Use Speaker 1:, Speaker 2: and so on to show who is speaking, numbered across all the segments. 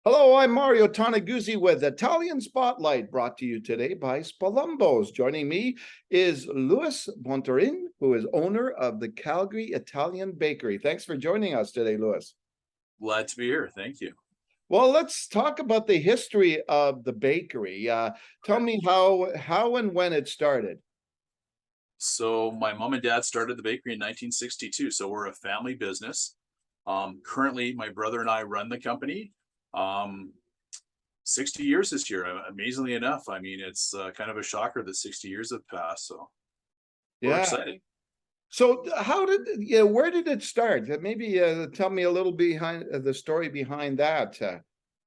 Speaker 1: Hello, I'm Mario Toneguzzi with Italian Spotlight, brought to you today by Spalumbo's. Joining me is Louis Bontorin, who is owner of the Calgary Italian Bakery. Thanks for joining us today, Louis.
Speaker 2: Glad to be here. Thank you.
Speaker 1: Well, let's talk about the history of the bakery. Tell me how and when it started.
Speaker 2: So my mom and dad started the bakery in 1962. So we're a family business. Currently, my brother and I run the company. Um, 60 years this year, amazingly enough. I mean, it's kind of a shocker that 60 years have passed. So we're
Speaker 1: Yeah.
Speaker 2: excited.
Speaker 1: So where did it start? Maybe tell me a little behind the story behind that.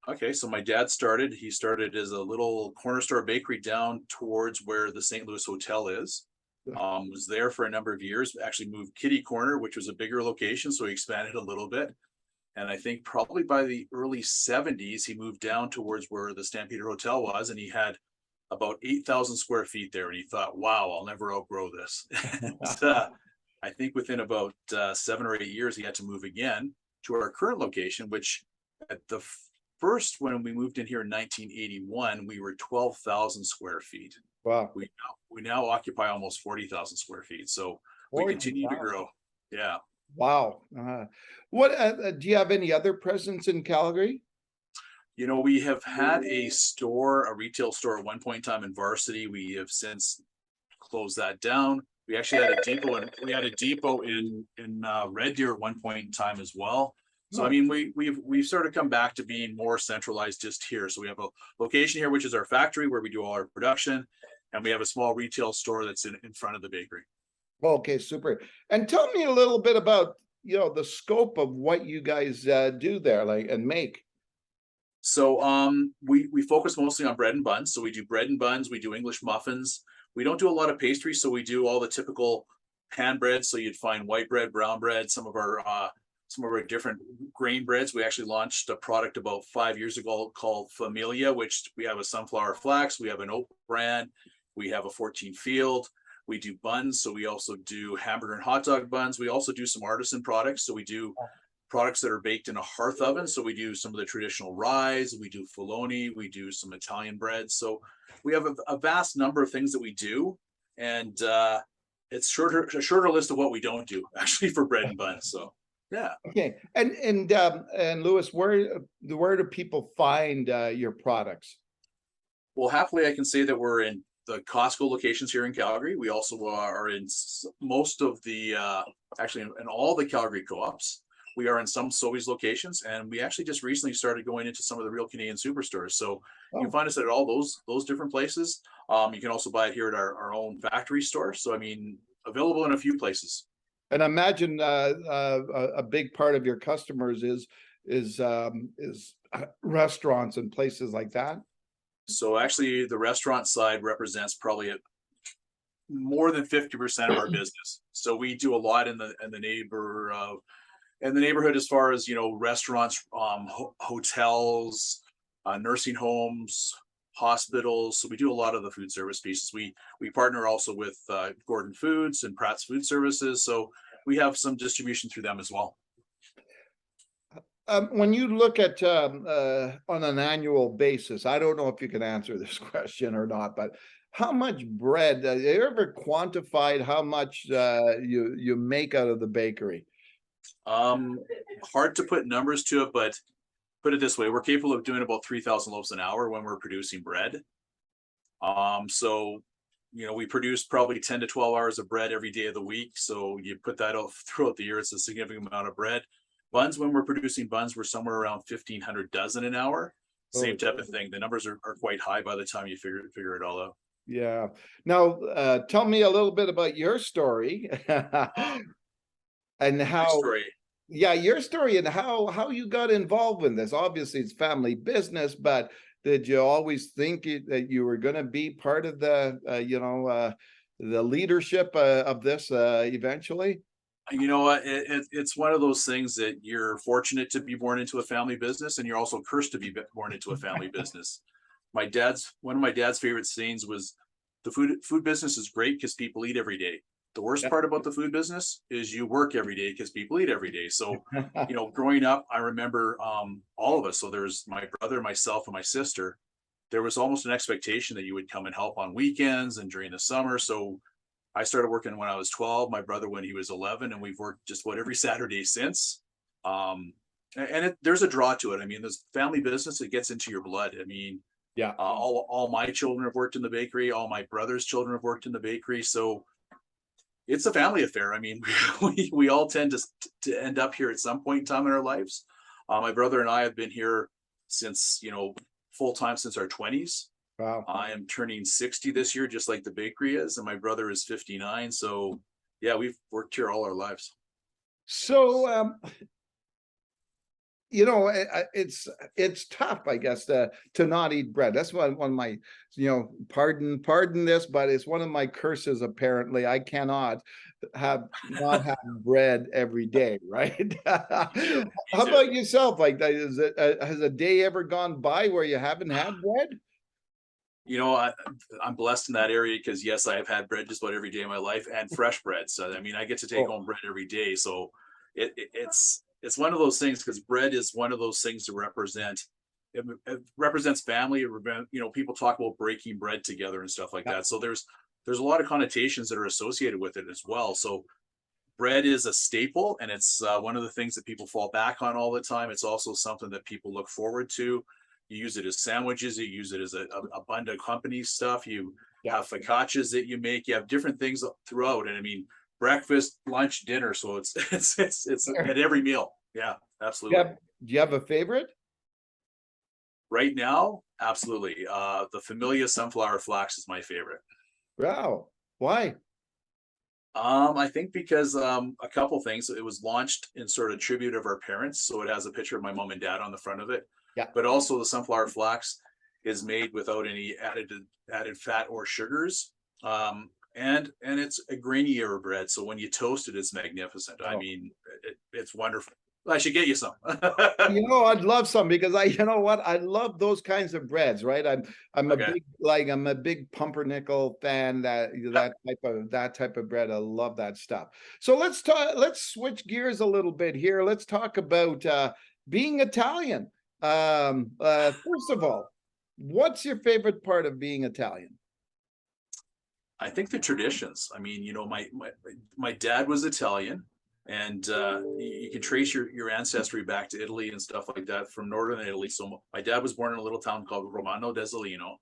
Speaker 2: Okay, so my dad started. He started as a little corner store bakery down towards where the St. Louis Hotel is. Was there for a number of years. Actually moved Kitty Corner, which was a bigger location, so he expanded a little bit. And I think probably by the early 70s, he moved down towards where the Stampeder Hotel was, and he had about 8,000 square feet there. And he thought, wow, I'll never outgrow this. And, I think within about 7 or 8 years, he had to move again to our current location, which at the first, when we moved in here in 1981, we were 12,000 square feet.
Speaker 1: Wow.
Speaker 2: We now occupy almost 40,000 square feet. So we
Speaker 1: 40,
Speaker 2: continue to
Speaker 1: wow.
Speaker 2: grow. Yeah.
Speaker 1: Wow. What do you have any other presence in Calgary?
Speaker 2: You know, we have had a store, a retail store at one point in time in Varsity. We have since closed that down. We actually had a depot, and we had a depot in Red Deer at one point in time as well. So I mean, we've sort of come back to being more centralized just here. So we have a location here, which is our factory where we do all our production, and we have a small retail store that's in front of the bakery.
Speaker 1: Okay, super. And tell me a little bit about, the scope of what you guys do there, like, and make.
Speaker 2: So we focus mostly on bread and buns. So we do bread and buns, we do English muffins. We don't do a lot of pastry, so we do all the typical pan bread. So you'd find white bread, brown bread, some of our different grain breads. We actually launched a product about 5 years ago called Familia, which we have a sunflower flax, we have an oat bran, we have a 14 field. We do buns, so we also do hamburger and hot dog buns. We also do some artisan products. So we do products that are baked in a hearth oven. So we do some of the traditional ryes, we do filoni, we do some Italian bread. So we have a vast number of things that we do, and it's a shorter list of what we don't do actually for bread and buns. So yeah.
Speaker 1: Okay. And Louis, where do people find your products?
Speaker 2: Well, happily, I can say that we're in the Costco locations here in Calgary. We also are in most of the, actually in all the Calgary co-ops. We are in some Sobeys locations, and we actually just recently started going into some of the real Canadian superstores. So you can find us at all those different places. You can also buy it here at our own factory store. So I mean, available in a few places.
Speaker 1: And I imagine a big part of your customers is restaurants and places like that.
Speaker 2: So actually, the restaurant side represents probably more than 50% of our business. So we do a lot in the neighborhood as far as restaurants, hotels, nursing homes, hospitals. So we do a lot of the food service pieces. We partner also with Gordon Foods and Pratt's Food Services. So we have some distribution through them as well.
Speaker 1: When you look at on an annual basis, I don't know if you can answer this question or not, but how much bread, have you ever quantified how much you make out of the bakery?
Speaker 2: Hard to put numbers to it, but put it this way, we're capable of doing about 3,000 loaves an hour when we're producing bread. So we produce probably 10 to 12 hours of bread every day of the week. So you put that out throughout the year, it's a significant amount of bread. Buns, when we're producing buns, we're somewhere around 1,500 dozen an hour. Same type of thing. The numbers are quite high by the time you figure it all out.
Speaker 1: Yeah. Now, tell me a little bit about your story and how. Yeah, your story and how you got involved in this. Obviously, it's family business, but did you always think that you were going to be part of the the leadership of this eventually?
Speaker 2: You know what? It's one of those things that you're fortunate to be born into a family business, and you're also cursed to be born into a family business. One of my dad's favorite sayings was, "The food business is great because people eat every day, The worst
Speaker 1: Yeah.
Speaker 2: part about the food business is you work every day because people eat every day. So, growing up, I remember all of us. So there's my brother, myself, and my sister. There was almost an expectation that you would come and help on weekends and during the summer. So I started working when I was 12, my brother when he was 11, and we've worked just about every Saturday since. There's a draw to it. I mean, there's family business, it gets into your blood. I mean,
Speaker 1: Yeah.
Speaker 2: all my children have worked in the bakery, all my brother's children have worked in the bakery. So it's a family affair. I mean, we all tend to end up here at some point in time in our lives. My brother and I have been here since, full time since our 20s.
Speaker 1: Wow.
Speaker 2: I am turning 60 this year, just like the bakery is, and my brother is 59. So yeah, we've worked here all our lives.
Speaker 1: So, it's tough, I guess, to not eat bread. That's one of my, pardon this, but it's one of my curses. Apparently, I cannot not have bread every day, right? How about yourself? Like, has a day ever gone by where you haven't had bread?
Speaker 2: I'm blessed in that area because yes, I have had bread just about every day of my life, and fresh bread. So I mean, I get to take home bread every day. So it's one of those things, because bread is one of those things to represent. It represents family. People talk about breaking bread together and stuff like that. So there's a lot of connotations that are associated with it as well. So bread is a staple, and it's one of the things that people fall back on all the time. It's also something that people look forward to. You use it as sandwiches. You use it as a bun to company stuff. You have focaccias that you make. You have different things throughout. And I mean, breakfast, lunch, dinner. So it's at every meal. Yeah, absolutely.
Speaker 1: Do you have a favorite?
Speaker 2: Right now, absolutely. The Familia sunflower flax is my favorite.
Speaker 1: Wow. Why?
Speaker 2: I think because a couple things. It was launched in sort of tribute of our parents, so it has a picture of my mom and dad on the front of it.
Speaker 1: Yeah.
Speaker 2: But also the sunflower flax is made without any added fat or sugars. And it's a grainier bread, so when you toast it, it's magnificent. I mean, it's wonderful. I should get you some.
Speaker 1: I'd love some, because I love those kinds of breads, right? I'm
Speaker 2: Okay.
Speaker 1: a big pumpernickel fan. That type of bread. I love that stuff. So let's switch gears a little bit here. Let's talk about being Italian. First of all, what's your favorite part of being Italian?
Speaker 2: I think the traditions. I mean, my dad was Italian, and you can trace your ancestry back to Italy and stuff like that, from northern Italy. So my dad was born in a little town called Romano d'Azzolino,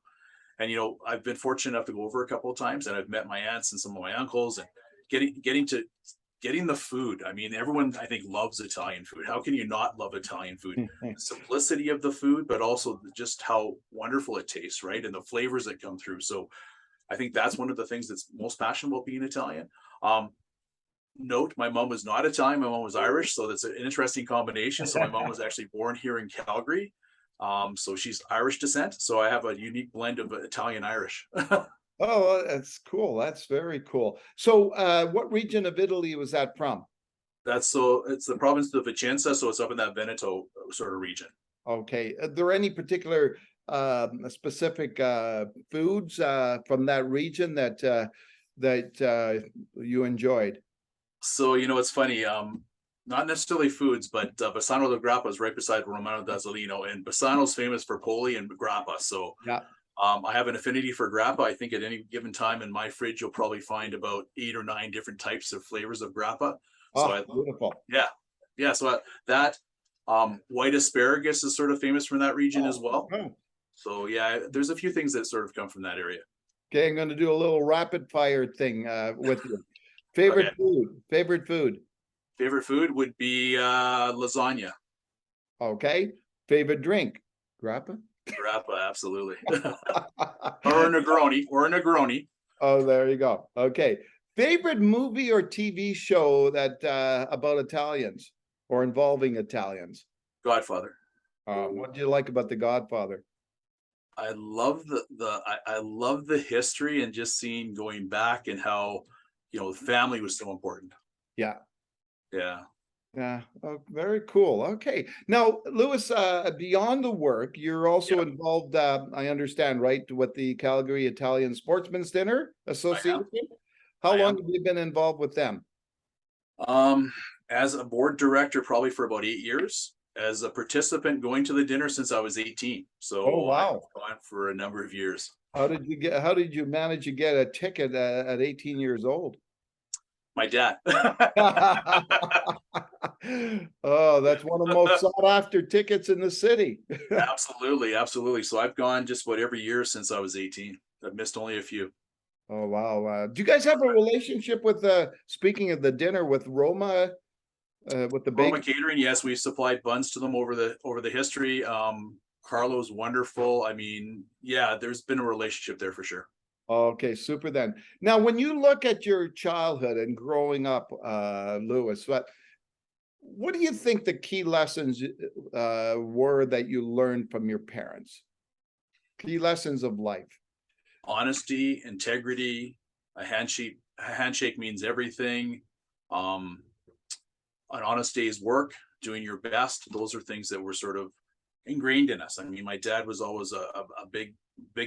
Speaker 2: and I've been fortunate enough to go over a couple of times, and I've met my aunts and some of my uncles, and getting the food. I mean, everyone, I think, loves Italian food. How can you not love Italian food? The simplicity of the food, but also just how wonderful it tastes, right? And the flavors that come through. So I think that's one of the things that's most passionate about being Italian. Note, my mom was not Italian. My mom was Irish. So that's an interesting combination. So my mom was actually born here in Calgary. So she's Irish descent. So I have a unique blend of Italian Irish.
Speaker 1: Oh, that's cool. That's very cool. So what region of Italy was that from?
Speaker 2: It's the province of Vicenza. So it's up in that Veneto sort of region.
Speaker 1: Okay. Are there any particular specific foods from that region that you enjoyed?
Speaker 2: So, it's funny, not necessarily foods, but Bassano del Grappa is right beside Romano d'Azzolino, and Bassano's famous for Poli and grappa. So
Speaker 1: yeah.
Speaker 2: I have an affinity for grappa. I think at any given time in my fridge, you'll probably find about 8 or 9 different types of flavors of grappa. So
Speaker 1: beautiful.
Speaker 2: Yeah. So that white asparagus is sort of famous from that region as well.
Speaker 1: Oh.
Speaker 2: So yeah, there's a few things that sort of come from that area.
Speaker 1: Okay, I'm going to do a little rapid fire thing with you. Favorite food? Favorite food?
Speaker 2: Favorite food would be lasagna.
Speaker 1: Okay. Favorite drink? Grappa?
Speaker 2: Grappa, absolutely. Or a Negroni.
Speaker 1: Oh, there you go. Okay. Favorite movie or TV show that about Italians or involving Italians?
Speaker 2: Godfather.
Speaker 1: What do you like about The Godfather?
Speaker 2: I love I love the history, and just seeing going back, and how the family was so important.
Speaker 1: Yeah.
Speaker 2: Yeah.
Speaker 1: Yeah. Oh, very cool. Okay. Now, Louis, beyond the work, you're also involved, I understand, right, with the Calgary Italian Sportsmen's Dinner Association? How
Speaker 2: I
Speaker 1: long
Speaker 2: am.
Speaker 1: have you been involved with them?
Speaker 2: As a board director, probably for about 8 years. As a participant, going to the dinner since I was 18.
Speaker 1: Oh,
Speaker 2: So I've
Speaker 1: wow.
Speaker 2: gone for a number of years.
Speaker 1: How did you manage to get a ticket at 18 years old?
Speaker 2: My dad.
Speaker 1: Oh, that's one of the most sought after tickets in the city.
Speaker 2: Absolutely, absolutely. So I've gone just about every year since I was 18. I've missed only a few.
Speaker 1: Oh, wow. Do you guys have a relationship with speaking of the dinner with Roma, with the
Speaker 2: Roma
Speaker 1: bake?
Speaker 2: Catering, yes, we supplied buns to them over the history. Carlo's wonderful. I mean, yeah, there's been a relationship there for sure.
Speaker 1: Okay, super then. Now, when you look at your childhood and growing up, Lewis, what do you think the key lessons were that you learned from your parents? Key lessons of life.
Speaker 2: Honesty, integrity, a handshake means everything. Um, an honest day's work, doing your best. Those are things that were sort of ingrained in us. I mean, my dad was always a big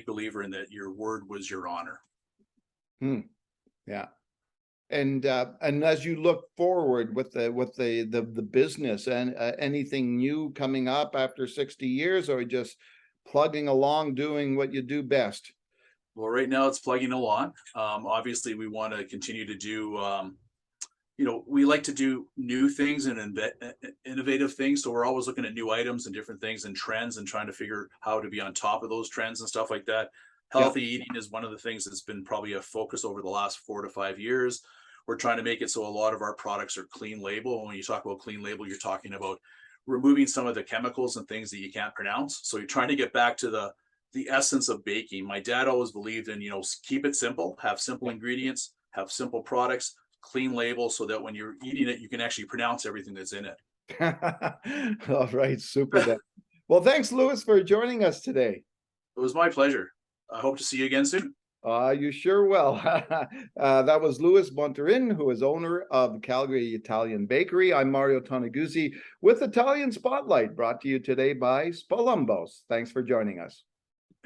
Speaker 2: believer in that your word was your honor.
Speaker 1: Hmm. Yeah. And as you look forward with the business and anything new coming up after 60 years, or just plugging along doing what you do best?
Speaker 2: Well, right now it's plugging along. Obviously, we want to continue to do. We like to do new things and innovative things. So we're always looking at new items and different things and trends and trying to figure how to be on top of those trends and stuff like that.
Speaker 1: Yeah.
Speaker 2: Healthy eating is one of the things that's been probably a focus over the last 4 to 5 years. We're trying to make it so a lot of our products are clean label. When you talk about clean label, you're talking about removing some of the chemicals and things that you can't pronounce. So you're trying to get back to the essence of baking. My dad always believed in, keep it simple, have simple ingredients, have simple products, clean label, so that when you're eating it, you can actually pronounce everything that's in it.
Speaker 1: All right, super then. Well, thanks, Lewis, for joining us today.
Speaker 2: It was my pleasure. I hope to see you again soon.
Speaker 1: You sure will. That was Louis Bontorin, who is owner of Calgary Italian Bakery. I'm Mario Toneguzzi with Italian Spotlight, brought to you today by Spolumbos. Thanks for joining us.